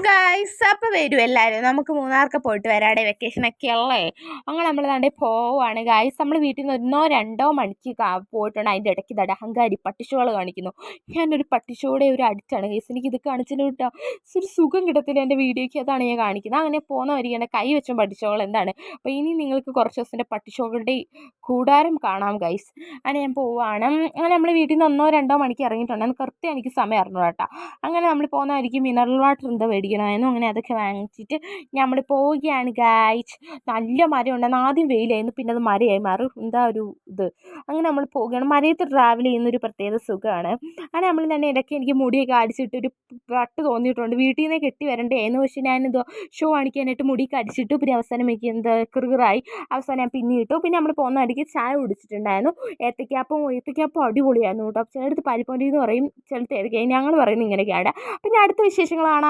Guys അപ്പോൾ വരും എല്ലാവരും നമുക്ക് മൂന്നാർക്ക് പോയിട്ട് വരാടെ വെക്കേഷനൊക്കെ അല്ലേ. അങ്ങനെ നമ്മൾ ദാണ്ടെ പോവാണ് ഗൈസ്. നമ്മൾ വീട്ടിൽ നിന്ന് 1-2 മണിക്ക് പോയിട്ടുണ്ട്. അതിൻ്റെ ഇടയ്ക്ക് ദാണ്ടെ അഹങ്കാരി പട്ടിഷോകൾ കാണിക്കുന്നു. ഞാനൊരു പട്ടിഷോയുടെ ഒരു അഡിക്റ്റാണ് ഗൈസ്. എനിക്കിത് കാണിച്ചാലും കിട്ടാം ഒരു സുഖം കിട്ടത്തില്ല എൻ്റെ വീഡിയോയ്ക്ക്. അതാണ് ഞാൻ കാണിക്കുന്നത്. അങ്ങനെ പോകുന്ന വരികയാണ് കൈ വെച്ച പട്ടിഷോകൾ എന്താണ്. അപ്പോൾ ഇനി നിങ്ങൾക്ക് കുറച്ച് ദിവസത്തിൻ്റെ പട്ടിഷോകളുടെ കൂടാരം കാണാം ഗൈസ്. അങ്ങനെ ഞാൻ പോവുകയാണ്. അങ്ങനെ നമ്മൾ വീട്ടിൽ നിന്ന് 1-2 മണിക്ക് ഇറങ്ങിയിട്ടുണ്ട്. അത് കൃത്യം എനിക്ക് സമയം അറിഞ്ഞു കേട്ടോ. അങ്ങനെ നമ്മൾ പോകുന്നതായിരിക്കും മിനറൽ വാട്ടർ എന്താ മേടിക്കണമായിരുന്നു. അങ്ങനെ അതൊക്കെ വാങ്ങിച്ചിട്ട് നമ്മൾ പോവുകയാണ് ഗൈസ്. നല്ല മരം ഉണ്ടായിരുന്നു. ആദ്യം വെയിലായിരുന്നു, പിന്നെ അത് മരയായി മാറും. എന്താ ഒരു ഇത്. അങ്ങനെ നമ്മൾ പോവുകയാണ്. മരയത്ത് ട്രാവൽ ചെയ്യുന്നൊരു പ്രത്യേക സുഖമാണ്. അങ്ങനെ നമ്മൾ തന്നെ ഇടയ്ക്ക് എനിക്ക് മുടിയൊക്കെ അടിച്ചിട്ടൊരു വട്ട് തോന്നിയിട്ടുണ്ട്. വീട്ടിൽ നിന്ന് കെട്ടി വരണ്ടേന്ന്. പക്ഷേ ഞാനെന്തോ ഷോ കാണിക്കാനായിട്ട് മുടിയൊക്കെ അടിച്ചിട്ടു. പിന്നെ അവസാനം എനിക്ക് എന്താ കിറുകിറായി. അവസാനം ഞാൻ പിന്നിട്ടു. പിന്നെ നമ്മൾ പോകുന്ന അടിക്ക് ചായ കുടിച്ചിട്ടുണ്ടായിരുന്നു. ഏത്തയ്ക്കാപ്പം അടിപൊളിയായിരുന്നു കേട്ടോ. ചിലടത്ത് പരിപ്പൊടി എന്ന് പറയും, ചിലത്ത് ഏത്തയ്ക്ക. ഞങ്ങൾ പറയുന്നത് ഇങ്ങനെയൊക്കെയാണ്. പിന്നെ അടുത്ത വിശേഷങ്ങളാണ്.